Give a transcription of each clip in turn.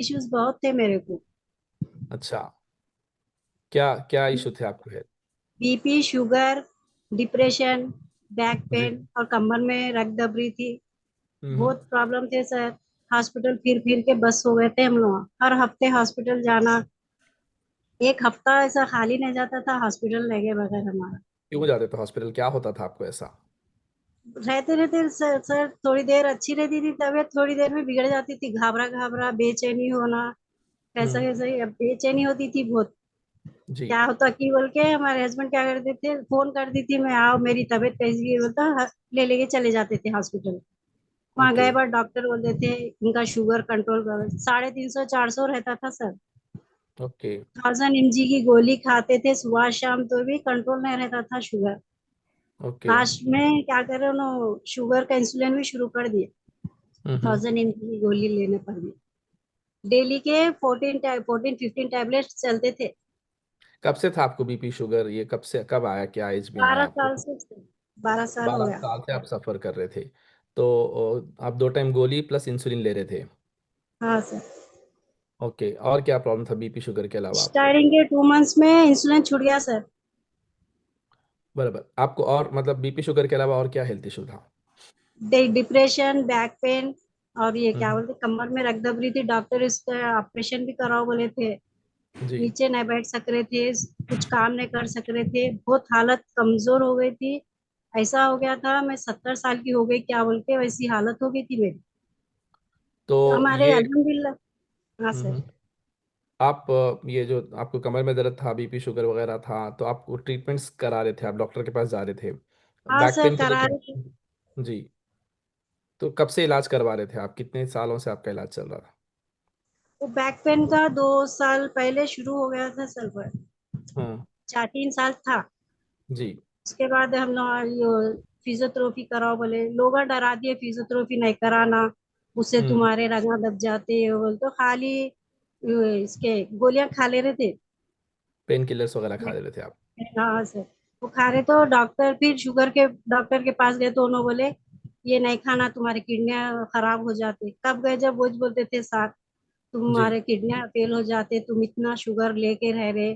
Issues बहुत थे मेरे को। अच्छा, क्या क्या इशू थे आपको है? बीपी, शुगर, डिप्रेशन, बैक जी। पेन और कमर में रक्त दबरी थी। हम्म। बहुत प्रॉब्लम थे सर। हॉस्पिटल फिर फिर के बस हो गए थे हम लोग, हर हफ्ते हॉस्पिटल जाना। एक हफ्ता ऐसा खाली नहीं जाता था हॉस्पिटल लगे बगैर हमारा। क्यों जाते थे हॉस्पिटल, क्या होता था आपको ऐसा? रहते रहते सर थोड़ी देर अच्छी रहती थी तबीयत, थोड़ी देर में बिगड़ जाती थी, घाबरा घाबरा बेचैनी होना। कैसा हम्म। कैसा ही, अब बेचैनी होती थी बहुत। जी। क्या होता कि बोल के हमारे हस्बैंड क्या करते थे, फोन कर दी थी मैं, आओ मेरी तबीयत कैसी है बोलता, ले लेके चले जाते थे हॉस्पिटल। वहां ओके। गए बाद डॉक्टर बोलते थे इनका शुगर कंट्रोल करो, 350 400 रहता था सर। ओके। 1000 mg की गोली खाते थे सुबह शाम तो भी कंट्रोल नहीं रहता था शुगर। ओके। लास्ट में क्या करे उन्होंने, शुगर का इंसुलिन भी शुरू कर दिया। हम्म। 1000 mg की गोली लेने पर भी डेली के 14 15 टैबलेट चलते थे। कब से था आपको बीपी शुगर, ये कब से, कब आया, क्या एज में आया 12 आपको? साल से 12 साल हो 12 गया। साल से आप सफर कर रहे थे? तो आप 2 टाइम गोली प्लस इंसुलिन ले रहे थे? हाँ सर। ओके, और क्या प्रॉब्लम था बीपी शुगर के अलावा आपको? स्टार्टिंग के 2 मंथ्स में इंसुलिन छूट गया सर। बराबर, आपको और मतलब बीपी शुगर के अलावा और क्या हेल्थ इशू था? डिप्रेशन, बैक पेन और ये क्या हम्म। बोलते कमर में रक्त दबरी थी, डॉक्टर इसका ऑपरेशन भी कराओ बोले थे। जी। नीचे नहीं बैठ सक रहे थे, कुछ काम नहीं कर सक रहे थे, बहुत हालत कमजोर हो गई थी। ऐसा हो गया था मैं 70 साल की हो गई क्या बोल के वैसी हालत हो गई थी मेरी। तो तो हमारे ये अल्हम्दुलिल्लाह। हाँ सर। हम्म, आप ये जो आपको कमर में दर्द था, बीपी शुगर वगैरह था, तो आप ट्रीटमेंट्स करा रहे थे, आप डॉक्टर के पास जा रहे थे? हाँ बैक सर पेन को करा लेकर? रहे थे। जी। तो कब से इलाज करवा रहे थे आप, कितने सालों से आपका इलाज चल रहा था? वो बैक पेन का 2 साल पहले शुरू हो गया था सर पर, हाँ। 4 3 साल था। जी। उसके बाद हम लोग फिजियोथेरेपी कराओ बोले, लोग डरा दिए फिजियोथेरेपी नहीं कराना, उससे हम्म। तुम्हारे रगड़ा दब जाते हैं बोल, तो खाली इसके गोलियां खा ले रहे थे। पेन किलर्स वगैरह खा रहे थे आप? हाँ सर। वो खा रहे तो डॉक्टर, फिर शुगर के डॉक्टर के पास गए तो उन्होंने बोले ये नहीं खाना, तुम्हारी किडनियां खराब हो जाती। कब गए जब वो बोलते थे साथ, जी। तुम्हारे किडनियां फेल हो जाते, तुम इतना शुगर लेके रह रहे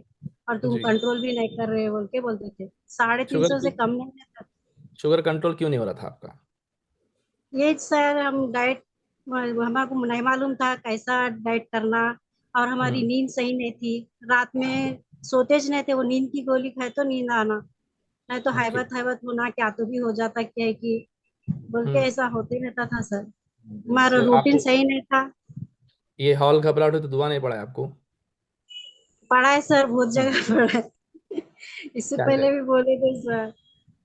और तुम जी। कंट्रोल भी नहीं कर रहे बोल के बोलते थे। साढ़े तीन शुगर सौ से कम नहीं रहता। शुगर कंट्रोल क्यों नहीं हो रहा था आपका? ये सर हम डाइट, हमको नहीं मालूम था कैसा डाइट करना। और हमारी हम्म। नींद सही नहीं थी। रात में सोते ज नहीं थे, वो नींद की गोली खाए तो नींद आना, नहीं तो ओके। हैबत हैबत होना, क्या तो भी हो जाता क्या है कि बोल के हम्म। ऐसा होते रहता था सर। हमारा तो रूटीन आपको सही नहीं था। ये हॉल घबराहट हो तो दुआ नहीं पड़ा है आपको? पढ़ा है सर, बहुत जगह पढ़ा है। इससे क्या पहले क्या? भी बोले थे सर,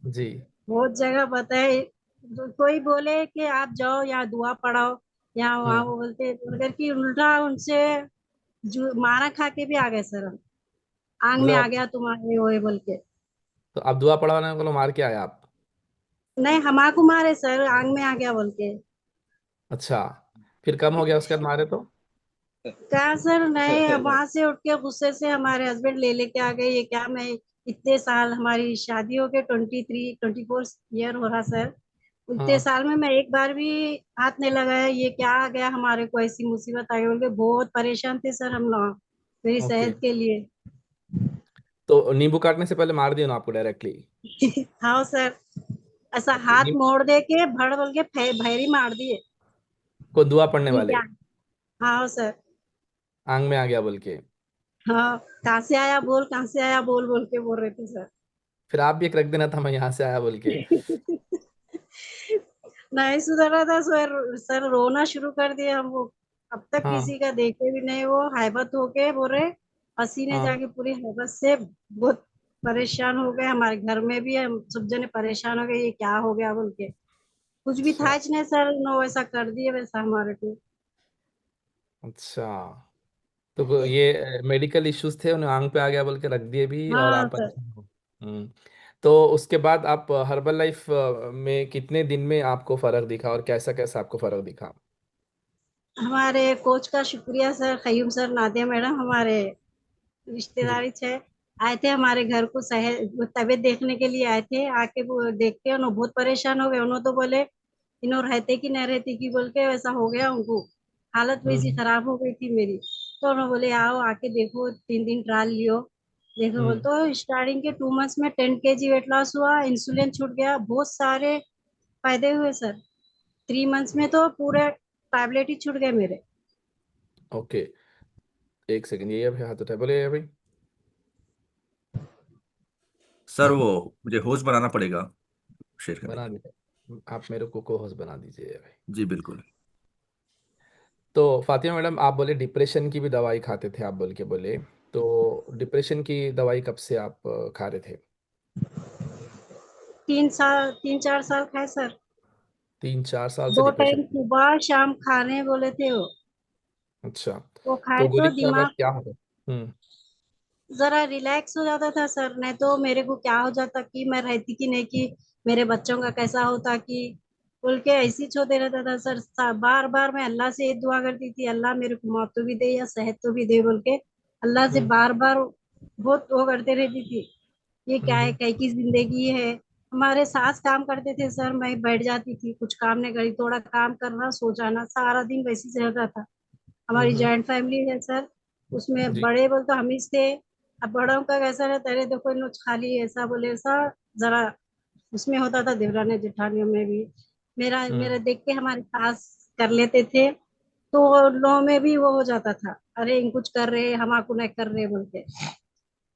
जी। बहुत जगह बताए। कोई बोले कि आप जाओ यहाँ दुआ पढ़ाओ, यहाँ वहाँ, हाँ। वो बोलते मगर कि उल्टा उनसे जो मारा खा के भी आ गए सर हम। आंग में मतलब आ गया तुम्हारे वो ये बोल के। तो आप दुआ पढ़वाने को मार के आए आप? नहीं हमारे मारे सर, आंग में आ गया बोल के। अच्छा, फिर कम हो गया उसके बाद मारे तो? कहा सर नहीं, वहां से उठ के गुस्से से हमारे हस्बैंड ले लेके आ गए। ये क्या, मैं इतने साल, हमारी शादी हो गए 23 24 ईयर हो रहा सर, इतने हाँ। साल में मैं एक बार भी हाथ नहीं लगाया, ये क्या आ गया हमारे को, ऐसी मुसीबत आ गई बोल के बहुत परेशान थे सर हम लोग मेरी ओके। सेहत के लिए। तो नींबू काटने से पहले मार दिया ना आपको डायरेक्टली? हाँ सर, ऐसा ओके। हाथ नींब मोड़ दे के भड़ बोल के भैरी मार दिए। को दुआ पढ़ने ये वाले? क्या। हाँ सर। आंग में आ गया बोल के? हाँ, कहाँ से आया बोल, कहाँ से आया बोल बोल के बोल रहे थे सर। फिर आप भी एक रख देना था, मैं यहाँ से आया बोल के। नहीं सुधर रहा था सर, सर रोना शुरू कर दिया हम वो। अब तक हाँ। किसी का देखे भी नहीं, वो हैबत होके बोल रहे, हसीने हाँ। जाके पूरी हैबत से बहुत परेशान हो गए। हमारे घर में भी हम सब जने परेशान हो गए, ये क्या हो गया बोल के। कुछ भी अच्छा। था नहीं सर, नो वैसा कर दिए वैसा हमारे को। अच्छा, तो ये मेडिकल इश्यूज थे, उन्हें आंग पे आ गया बोल के रख दिए भी, और हाँ आप सर। परेशान हो। हम्म। तो उसके बाद आप हर्बल लाइफ में कितने दिन में आपको फर्क दिखा, और कैसा कैसा आपको फर्क दिखा? हमारे कोच का शुक्रिया sir, Qayyum sir, Nadia madam, हमारे जी। रिश्तेदारी थे, आए थे हमारे घर को वो तबीयत देखने के लिए आए थे। आके वो देख के उन्होंने बहुत परेशान हो गए। उन्होंने तो बोले इन्हों रहते कि नहीं रहते कि बोल के वैसा हो गया उनको। हालत वैसी हम्म खराब हो गई थी मेरी। तो उन्होंने बोले आओ आके देखो, 3 दिन ट्रायल लियो। देखो बोल हम्म। तो स्टार्टिंग के 2 मंथ्स में 10 kg वेट लॉस हुआ, इंसुलिन छूट गया, बहुत सारे फायदे हुए सर। 3 मंथ्स में तो पूरे टैबलेट ही छूट गए मेरे। ओके, एक सेकंड, ये अभी हाथ उठाए, बोले अभी। सर वो मुझे होस्ट बनाना पड़ेगा शेयर करने बना के दीजिए, आप मेरे को होस्ट बना दीजिए अभी। लिए। जी बिल्कुल। तो फातिमा मैडम, आप बोले डिप्रेशन की भी दवाई खाते थे, आप बोल के बोले। तो डिप्रेशन की दवाई कब से आप खा रहे थे? 3 साल, 3-4 साल खाए सर। 3-4 साल से 2 टाइम डिप्रेशन? सुबह शाम खाने बोले थे वो। अच्छा। वो तो खाए गोली तो खाने के बाद दिमाग क्या होगा? जरा रिलैक्स हो जाता था सर, नहीं तो मेरे को क्या हो जाता कि मैं रहती कि नहीं, कि मेरे बच्चों का कैसा होता कि बोल के ऐसी छोड़ते रहता था सर। बार बार मैं अल्लाह से ये दुआ करती थी, अल्लाह मेरे को मौत तो भी दे या सेहत तो भी दे बोल के, अल्लाह से हम्म बार बार बहुत वो करते रहती थी। ये क्या है, हम्म कई की जिंदगी है। हमारे सास काम करते थे सर, मैं बैठ जाती थी, कुछ काम नहीं करी, थोड़ा काम करना सो जाना, सारा दिन वैसे ही चलता था। हमारी हम्म। जॉइंट फैमिली है सर, उसमें जी। बड़े बोल तो हम ही थे। अब बड़ों का कैसा रहता है, देखो इन लोग खाली ऐसा बोले ऐसा, जरा उसमें होता था देवरानी जेठानियों में भी। मेरा मेरा हम्म। देख के हमारे सास कर लेते थे, तो उन लोगों में भी वो हो जाता था, अरे इन कुछ कर रहे हमारे नहीं कर रहे बोल के।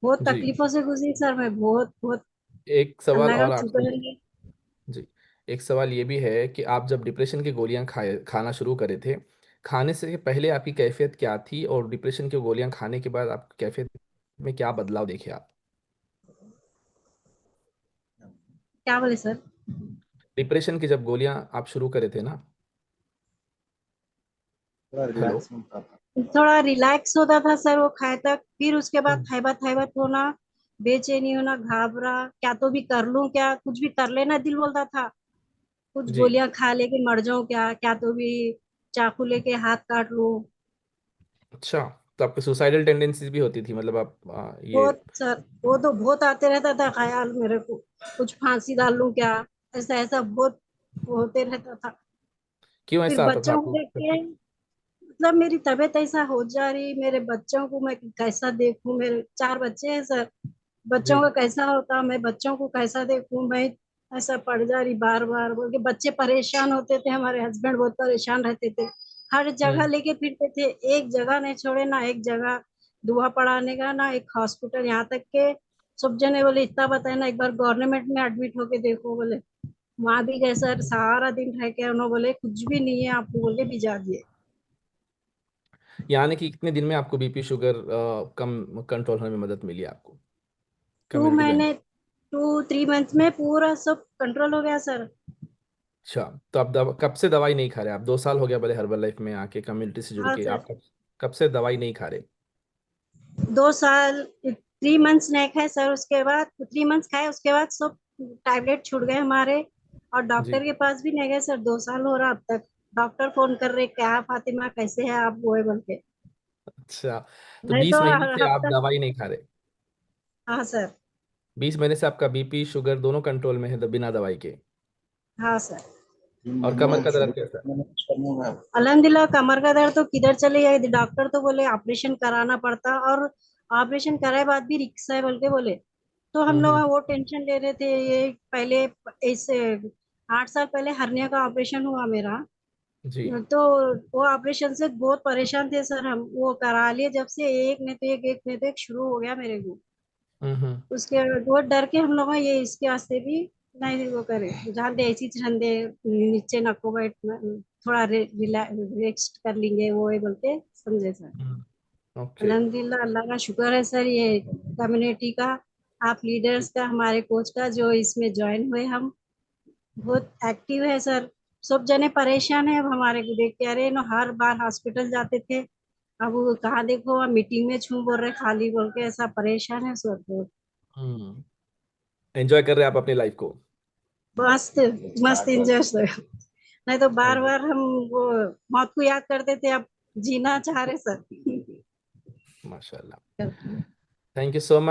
बहुत जी। तकलीफों से गुजरी सर मैं, बहुत बहुत। एक सवाल अल्लाह का और आपसे शुक्र ये। है। जी। एक सवाल ये भी है कि आप जब डिप्रेशन की गोलियां खाना शुरू करे थे, खाने से पहले आपकी कैफियत क्या थी, और डिप्रेशन की गोलियां खाने के बाद आप कैफियत में क्या बदलाव देखे आप? क्या बोले सर? डिप्रेशन की जब गोलियां आप शुरू करे थे ना। थोड़ा हेलो। रिलैक्स मिलता था। थोड़ा रिलैक्स होता था सर वो खाए तक, फिर उसके बाद हम्म। हैबत हैबत होना, बेचैनी होना, घाबरा, क्या तो भी कर लूं, क्या कुछ भी कर लेना दिल बोलता था। कुछ जी। गोलियां खा लेके मर जाऊं क्या, क्या तो भी चाकू लेके हाथ काट लूं। अच्छा। तो आपकी सुसाइडल टेंडेंसीज भी होती थी, मतलब आप ये। बहुत सर, वो तो बहुत आते रहता था ख्याल मेरे को, कुछ फांसी डाल लूं क्या, ऐसा ऐसा बहुत होते रहता था। क्यों फिर ऐसा आता था बच्चों को आपको? देख के मतलब मेरी तबीयत ऐसा हो जा रही, मेरे बच्चों को मैं कैसा देखूं, मेरे 4 बच्चे हैं सर, बच्चों जी। का कैसा होता, मैं बच्चों को कैसा देखूं मैं, ऐसा पड़ जा रही बार बार बोल के। बच्चे परेशान होते थे, हमारे हस्बैंड बहुत परेशान रहते थे, हर जगह हम्म। लेके फिरते थे, एक जगह नहीं छोड़े ना, एक जगह दुआ पढ़ाने का ना एक हॉस्पिटल, यहाँ तक के सब जने बोले इतना बताए ना, एक बार गवर्नमेंट में एडमिट होके देखो बोले। वहां भी गए सर, सारा दिन रह के उन्होंने बोले कुछ भी नहीं है आपको बोल के भिजा दिए। यानी कि कितने दिन में आपको बीपी शुगर कम कंट्रोल होने में मदद मिली आपको? To community benefit. महीने 2-3 मंथ में पूरा सब कंट्रोल हो गया सर। अच्छा। तो आप कब से दवाई नहीं खा रहे? आप 2 साल हो गया बोले हर्बल लाइफ में आके, कम्युनिटी से जुड़ हाँ के, सर, आप कब से दवाई नहीं खा रहे? 2 साल 3 मंथ्स नहीं खाए सर, उसके बाद 3 मंथ्स खाए, उसके बाद सब टैबलेट छूट गए हमारे। और डॉक्टर जी। के पास भी नहीं गए सर, 2 साल हो रहा अब तक। डॉक्टर फोन कर रहे क्या फातिमा कैसे है आप, वो है बोल के। अच्छा। तो नहीं तो 20 महीने से आप हफ्ता। दवाई नहीं खा रहे? हाँ सर। 20 महीने से आपका बीपी शुगर दोनों कंट्रोल में है, बिना दवाई के? हाँ सर। और कमर का दर्द कैसा है? अल्हम्दुलिल्लाह, कमर का दर्द तो किधर चले जाए, डॉक्टर तो बोले ऑपरेशन कराना पड़ता, और ऑपरेशन कराए बाद भी रिक्स है बोल के बोले। तो हम लोग हम्म। वो टेंशन ले रहे थे, ये पहले ऐसे 8 साल पहले हर्निया का ऑपरेशन हुआ मेरा। जी। तो वो ऑपरेशन से बहुत परेशान थे सर हम, वो करा लिए जब से, एक ने तो एक ने तो एक शुरू हो गया मेरे को। हम्म। उसके वो डर के हम लोग ये इसके वास्ते भी नहीं वो करे, जहाँ दे ऐसी ठंडे नीचे नको बैठ, थोड़ा रेस्ट कर लेंगे वो ये बोलते समझे सर। ओके। अल्हम्दुलिल्लाह, अल्लाह का शुक्र है सर, ये कम्युनिटी का, आप लीडर्स का, हमारे कोच का, जो इसमें ज्वाइन हुए हम, बहुत एक्टिव है सर। सब जने परेशान है अब हमारे को देख के, अरे नो हर बार हॉस्पिटल जाते थे, अब वो कहाँ देखो अब मीटिंग में छू बोल रहे खाली बोल के, ऐसा परेशान है सर बहुत। हम्म। एंजॉय कर रहे हैं आप अपनी लाइफ को? मस्त, मस्त इंजॉय सर। नहीं तो बार अल्हम्दुलिल्लाह। बार हम वो मौत को याद करते थे, अब जीना चाह रहे सर। माशाल्लाह। Thank you so much.